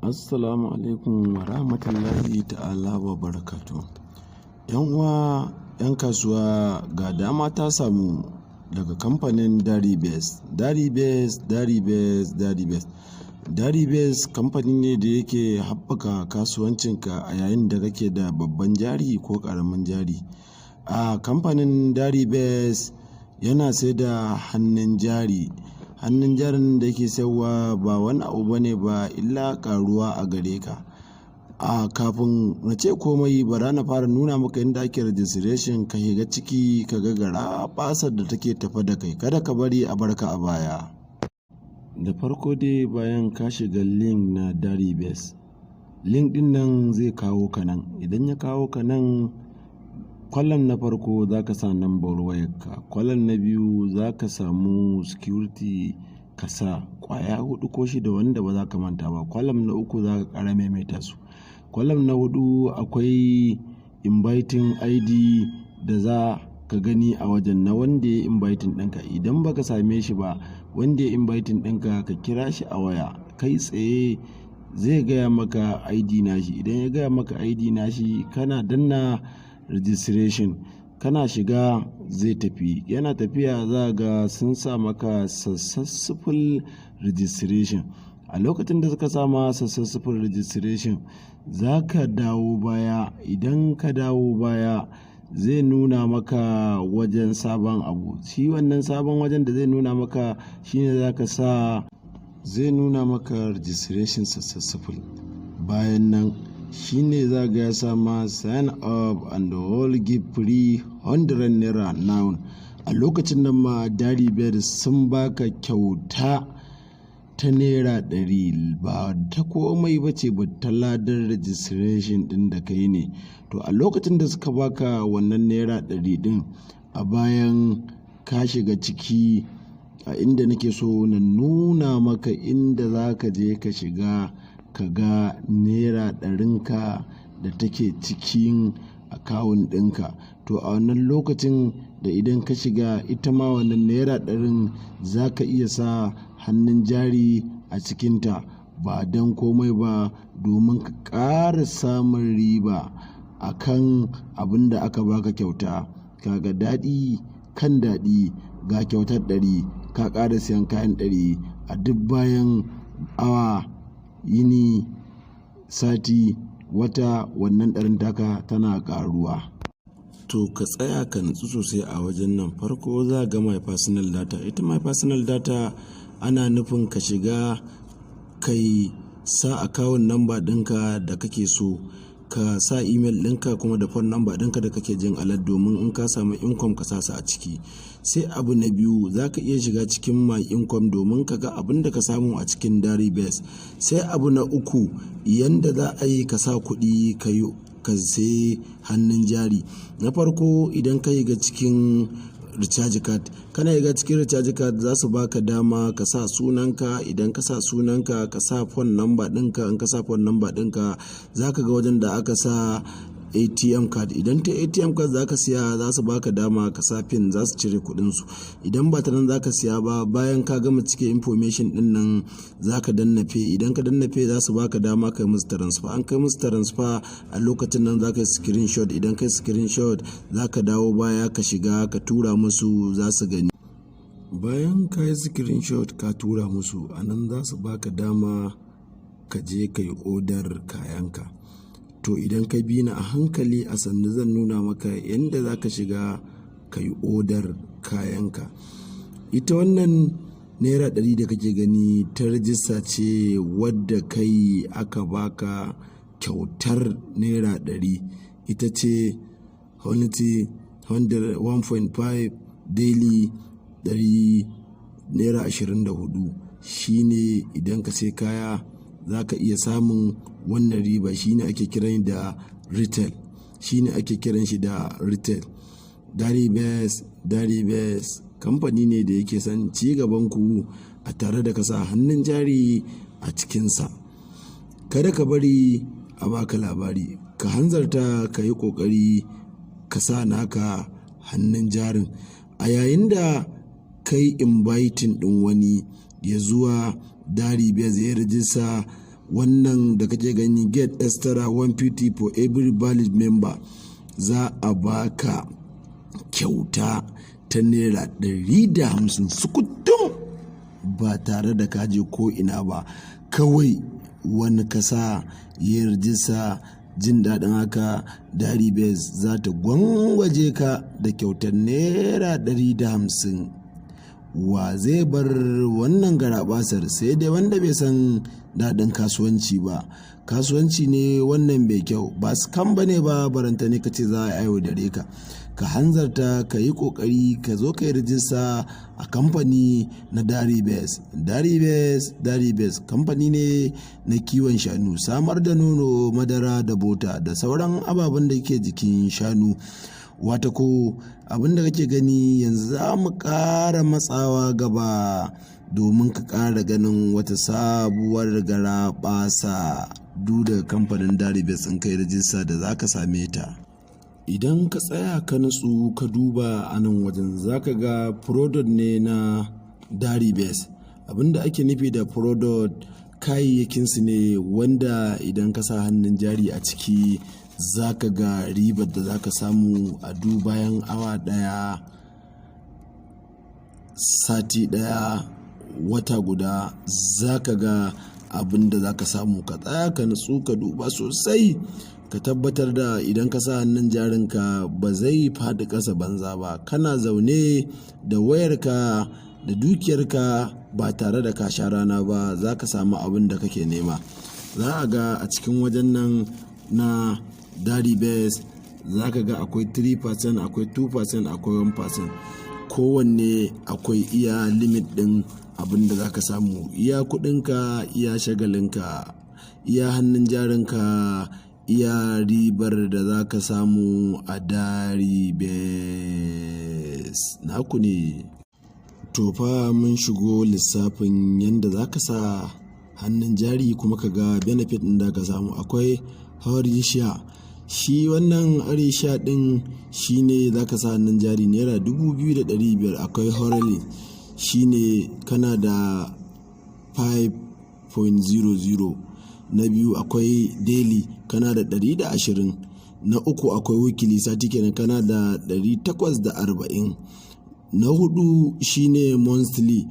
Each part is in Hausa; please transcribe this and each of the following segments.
Assalamu alaikum wa rahmatullahi ta'ala wa barakatuh. ‘Yan uwa, ‘yan kasuwa, ga dama ta samu daga kamfanin Daribes. Daribes kamfani ne da yake haɓaka kasuwancinka a yayin da kake da babban jari ko ƙaramin jari. A kamfanin Daribes yana sai da hannun jari. Hannun jarin da yake sayarwa ba wani abu bane ba illa karuwa a gare ka. Kafin na ce komai bara na fara nuna maka inda ake registration, ka shiga ciki ka ga garabasar da take tafa da kai, kada ka bari a barka a baya. Da farko dai bayan ka shiga link na Daribes, link din nan zai kawo ka nan. Idan ya kawo ka nan, kwallon na farko za ka sa nambar wayarka, kwallon na biyu za ka samu security ka sa kwaya 4 ko 6 wanda ba za ka manta ba. Kwallon na uku za ka ƙara maimaita su. Kwallon na 4 akwai inviting ID da za ka gani a wajen na wanda ya inviting ɗinka. Idan baka same shi ba, wanda ya inviting ɗinka ka kira shi a waya kai tsaye, zai gaya maka ID nashi. Idan ya gaya maka ID nashi, kana danna registration, kana shiga zai tafi. Yana tafiya za ga sun sa maka successful registration. A lokacin da suka sama successful registration, za ka dawo baya. Idan ka dawo baya, zai nuna maka wajen sabon abu. Shi wannan sabon wajen da zai nuna maka shine za ka sa, zai nuna maka registration successful. Bayan nan shine za ga ya sama sign up and all give free 100 naira now. A lokacin nan ma Daribes sun baka kyauta ta naira 100, ba ta komai ba ce ba, ta ladar registration din da kai ne. To a lokacin da suka baka wannan naira 100 din, a bayan ka shiga ciki, a inda nake so na nuna maka inda za ka je ka shiga ka ga naira 100 da take cikin akawun ɗinka. To a wannan lokacin da idan ka shiga, ita ma wannan naira 100 za ka iya sa hannun jari a cikinta, ba don komai ba domin ka ƙara samun riba a kan abin da aka baka kyauta. Kaga daɗi kan daɗi, ga kyautar 100 ka ƙara siyan kayan 100 a duk bayan awa, yini, sati, wata, wannan 100 taka tana ƙaruwa. To ka tsaya ka nutsu sosai a wajen nan. Farko za ga my personal data. Ita my personal data ana nufin ka shiga kai sa account number ɗinka da kake so, ka sa email ɗinka kuma da phone number ɗinka da kake jin alert, domin in ka samu income ka sa su a ciki. Sai abu na biyu, za ka iya shiga cikin my income domin ka ga abin da ka samu a cikin Daribes. Sai abu na uku, yanda za a yi ka sa kuɗi ka sai hannun jari. Na farko, idan ka yi ga cikin recharge card, kana yi ga cikin recharge card, za su baka dama ka sa sunanka. Idan ka sa sunanka, ka sa phone number ɗinka. In ka sa phone number ɗinka, za ka ga wajen da aka sa ATM card. Idan ta ATM card za ka siya, za su baka dama ka sa pin, za su cire kuɗinsu. Idan ba ta nan za ka siya ba, bayan ka gama cike information ɗin nan, za ka danna pay. Idan ka danna pay, za su baka dama kai musu transfer. An kai musu transfer, a lokacin nan za ka yi screenshot. Idan ka yi screenshot, za ka dawo baya ka shiga ka tura musu, za su gani. Bayan ka yi screenshot ka tura musu, a nan za su baka dama ka je ka yi odar kayanka. To idan ka bi ni a hankali, a sannu zan nuna maka yadda za ka shiga ka yi odar kayanka. Ita wannan naira 100 da kake gani ta rajista ce wadda kai aka baka kyautar naira 100. Ita ce Honity 1.5 daily 100 naira 24. Shine idan ka sai kaya za ka iya samun wannan riba. Shine ake kiran da retail. Daribes kamfani ne da yake son ci gaban ku a tare da ka sa hannun jari a cikinsa. Kada ka bari a baka labari, ka hanzarta ka yi ƙoƙari ka sa naka hannun jarin. A yayin da kai inviting ɗin wani ya zuwa Daribes ya rijista, wannan da kake gani get extra 150 for every valid member, za a baka kyauta ta naira 150 sukutum ba tare da kaje ko ina ba. Kawai wani kasa ya rijista, jin daɗin haka Daribes za ta gwangwaje ka da kyautar naira 150. Wa zai bar wannan garabasar? Sai dai wanda bai san daɗin kasuwanci ba. Kasuwanci ne wannan mai kyau, ba su kan bane ba baranta ne ka ce za a yi dare ka. Ka hanzarta ka yi ƙoƙari ka zo ka yi rijista a kamfani na Daribes. Daribes kamfani ne na kiwon shanu, samar da nono, madara da bota da sauran ababen da ke jikin shanu. Wata ko abin da kake gani yanzu za mu ƙara matsawa gaba domin ka ƙara ganin wata sabuwar garaɓasa daga kamfanin Daribes in kai rijista da za ka same ta. Idan ka tsaya ka nutsu ka duba a nan wajen za ka ga product ne na Daribes. Abinda ake nufi da product, kayayyakinsu ne wanda idan ka sa hannun jari a ciki za ka ga ribar da za ka samu a bayan awa ɗaya, sati ɗaya, wata guda, za ka ga abin da za ka samu. Ka tsaya ka nutsu ka duba sosai, ka tabbatar da idan ka sa hannun jarinka ba zai faɗi ƙasa banza ba. Kana zaune da wayarka da dukiyarka ba tare da ka sha rana ba, za ka samu abin da kake nema. Za a ga a cikin wajen nan na Daribes za ka ga akwai 3%, akwai 2%, akwai 1%. Kowanne akwai iya limit ɗin abin da za ka samu, iya kuɗinka, iya shagalinka, iya hannun jarinka, iya ribar da za ka samu a Daribes. Naku ne. To fa mun shigo lissafin yadda za ka sa hannun jari kuma ka ga benefit ɗin da ka samu. Akwai Horisha, shi wannan Horisha ɗin shi ne za ka sa hannun jari naira 2,500. Akwai Horelin, shi ne kana da 5.00. Na biyu akwai Daily, kana da 120. Na uku akwai Weekly, sati kenan kana da 840. Na hudu shine monthly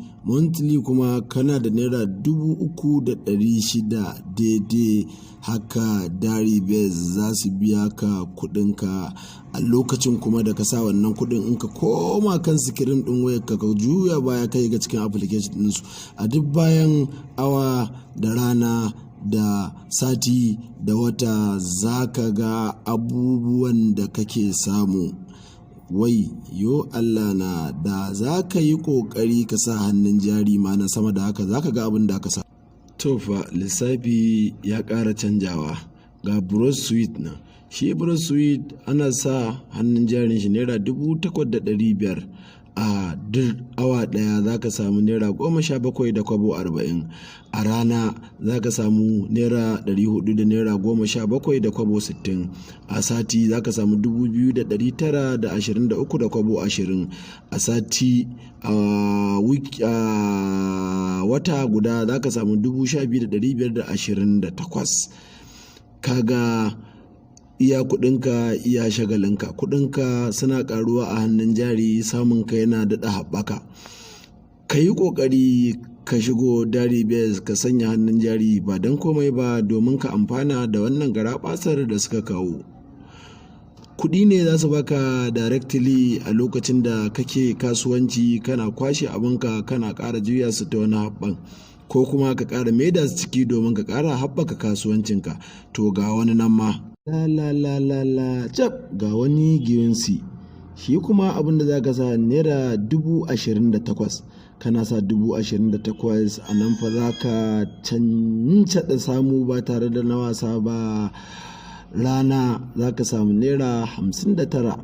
kuma kana da naira 3,600 daidai. Haka Daribes za su biya ka kudinka a lokacin kuma da ka sa wannan kudin. In ka koma kan sikirin din wayarka ka juya baya kai ga cikin application ɗinsu, a duk bayan awa da rana da sati da wata za ka ga abubuwan da kake samu. Wai yo Allah na, da za ka yi ƙoƙari ka sa hannun jari ma na sama da haka za ka ga abin da aka sa. To fa lissafi ya ƙara canjawa. Ga Brosweet na, shi Brosweet ana sa hannun jarin shi naira 8,500. A duk awa ɗaya za ka samu naira 17.40. A rana za ka samu naira 400 da naira 17.60. A sati za ka samu 2,923.20. A sati a wata guda za ka samu 12,528. Kaga iya kudinka iya shagalinka, kudinka suna karuwa a hannun jari, samun ka yana daɗa haɓaka. Ka yi ƙoƙari ka shigo Daribes ka sanya hannun jari ba don komai ba domin ka amfana da wannan garaɓasar da suka kawo. Kuɗi ne za su baka directly a lokacin da kake kasuwanci, kana kwashe abinka kana ƙara juya su ta wani haɓɓan, ko kuma ka ƙara maida su ciki domin ka ƙara haɓaka kasuwancinka. To ga wani nan ma cap, ga wani giwansi, shi kuma abinda za ka sa naira 28,000. Kana sa 28,000 a nan fa za ka cancaɗa samu ba tare da na wasa ba. Rana za ka samu naira 59.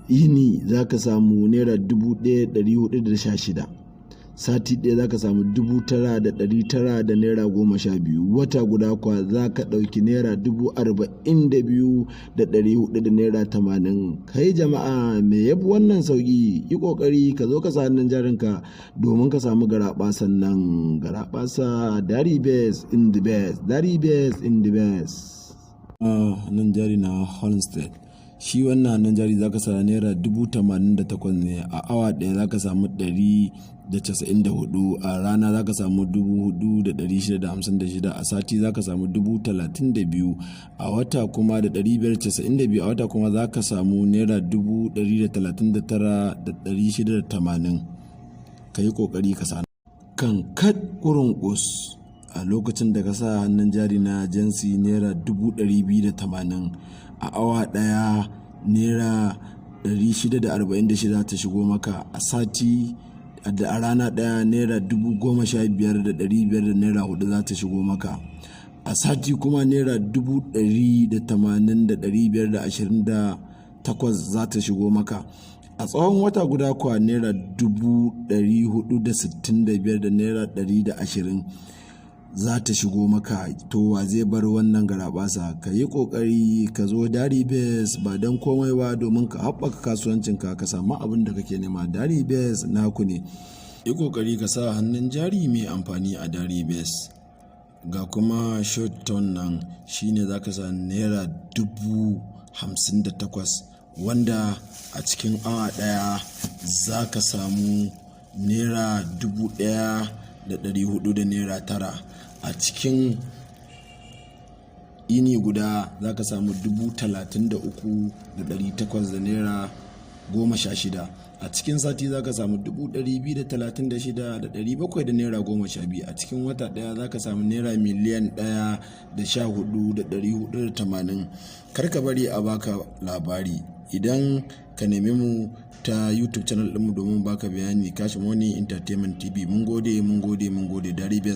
Yini za ka samu naira 1,416. sati ɗaya za ka samu 9,900 da naira 12. Wata guda kwa za ka ɗauki naira 42,400 da naira 80. Kai jama'a me yafi wannan sauki? Yi ƙoƙari ka zo ka sa hannun jarinka domin ka samu garaɓasan nan. Garaɓasa Dari Best in the best. Dari Best in the best. Nan jari na Holmested. Shi wannan hannun jari za ka sa naira 88,000 ne, a awa ɗaya za ka samu 194, a rana za ka samu 4,656, a sati za ka samu 32,000, a wata kuma da 592, a wata kuma za ka samu naira 139,680. Ka yi ƙoƙari ka sa kan kat kurin kus a lokacin da ka sa hannun jari na jinsi naira 280, a awa ɗaya naira 646 ta shigo maka, a sati da a rana ɗaya naira 15,500 da naira 4 za ta shigo maka, a sati kuma naira 180,528 za ta shigo maka, a tsawon wata guda kuwa naira 465 da naira 120 za ta shigo maka. To wa zai bar wannan garabasa? Ka yi ƙoƙari ka zo Dari Best ba don komai ba domin ka haɓaka kasuwancinka ka samu abin da kake nema. Dari Best naku ne. Yi ƙoƙari ka sa hannun jari mai amfani a Dari Best. Ga kuma short term nan shine za ka sa naira 58,000 wanda a cikin awa ɗaya za ka samu naira 1,400 da naira 9. A cikin ini guda za ka samu 33,800 da naira 16. A cikin sati za ka samu 236,700 da naira 12. A cikin wata ɗaya za ka samu naira miliyan 1,14,480. Kar ka bari a baka labari. Idan ka nemi mu ta YouTube channel ɗinmu domin baka bayani, Cash Money Entertainment TV. Mun gode. Dari Best.